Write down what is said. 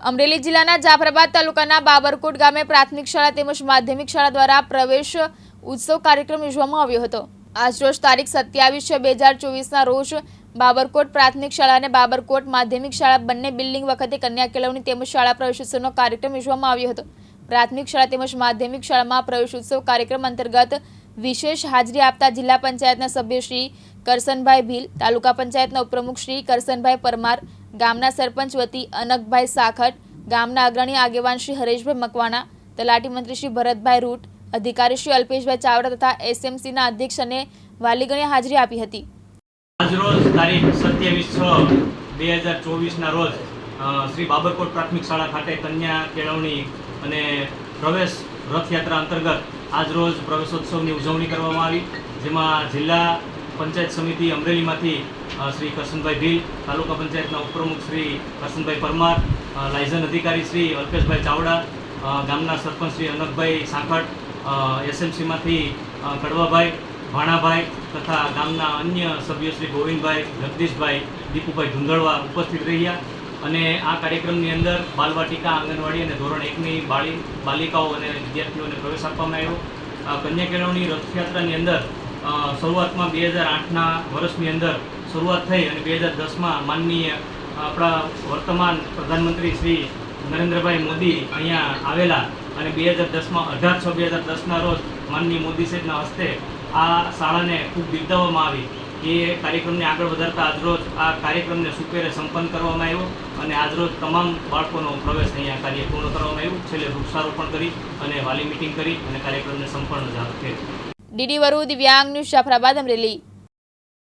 અમરેલી જિલ્લાના જાફરાબાદ તાલુકાના બાબરકોટ ગામે પ્રાથમિક શાળા તેમજ માધ્યમિક શાળા દ્વારા પ્રવેશ ઉત્સવ કાર્યક્રમ યોજવામાં આવ્યો હતો। આજરોજ તારીખ 27/6/2024ના રોજ બાબરકોટ પ્રાથમિક શાળા અને બાબરકોટ માધ્યમિક શાળા બંને બિલ્ડિંગ વખતે કન્યા કેળવણી તેમજ શાળા પ્રવેશ ઉત્સવનો કાર્યક્રમ યોજવામાં આવ્યો હતો। પ્રાથમિક શાળા તેમજ માધ્યમિક શાળામાં પ્રવેશ ઉત્સવ કાર્યક્રમ અંતર્ગત વિશેષ હાજરી આપતા જિલ્લા પંચાયતના સભ્ય શ્રી કરસનભાઈ ભીલ, તાલુકા પંચાયતના ઉપપ્રમુખ શ્રી કરસનભાઈ પરમાર, ગામના સરપંચ વતી અનકભાઈ સાખટ, ગામના અગ્રણી આગેવાન શ્રી હરેશભાઈ મકવાણા, તલાટી મંત્રી શ્રી ભરતભાઈ રૂટ, અધિકારી શ્રી અલ્પેશભાઈ ચાવડા તથા એસએમસીના અધ્યક્ષ અને વાલીગણે હાજરી આપી હતી। આજરોજ તારીખ 27/6/2024ના રોજ શ્રી બાબરકોટ પ્રાથમિક શાળા ખાતે કન્યા કેળવણી અને પ્રવેશ રથયાત્રા અંતર્ગત આજરોજ પ્રવેશોત્સવની ઉજવણી કરવામાં આવી, જેમાં જિલ્લા પંચાયત સમિતિ અમરેલીમાંથી શ્રી કરસનભાઈ ભીલ, તાલુકા પંચાયતના ઉપપ્રમુખ શ્રી કરસનભાઈ પરમાર, લાયઝન અધિકારી શ્રી અલ્પેશભાઈ ચાવડા, ગામના સરપંચ શ્રી અનકભાઈ સાખટ, એસએમસીમાંથી કડવાભાઈ, ભાણાભાઈ તથા ગામના અન્ય સભ્યો શ્રી ગોવિંદભાઈ, જગદીશભાઈ, દીપુભાઈ ધુંધળવા ઉપસ્થિત રહ્યા અને આ કાર્યક્રમની અંદર બાલવાટિકા, આંગણવાડી અને ધોરણ 1ની બાલિકાઓ અને વિદ્યાર્થીઓને પ્રવેશ આપવામાં આવ્યો। કન્યા કેળવણી રથયાત્રાની અંદર શરૂઆતમાં 2008ના વર્ષની અંદર શરૂઆત થઈ અને 2010માં માનનીય આપણા વર્તમાન પ્રધાનમંત્રી શ્રી નરેન્દ્રભાઈ મોદી અહીંયા આવેલા અને 2010માં 18/6/2010ના રોજ માનનીય મોદી સાહેબના હસ્તે આ શાળાને ખૂબ બિરદાવવામાં આવી। એ કાર્યક્રમને આગળ વધારતા આજરોજ આ કાર્યક્રમને સુપેરે સંપન્ન કરવામાં આવ્યો અને આજરોજ તમામ બાળકોનો પ્રવેશ અહીંયા કાર્ય પૂર્ણ કરવામાં આવ્યું। છેલ્લે વૃક્ષારોપણ કરી અને વાલી મિટિંગ કરી અને કાર્યક્રમને સંપન્ન થયો। ડીડી વરુ દિવ્યાંગ ન્યૂઝ જાફરાબાદ અમરેલી।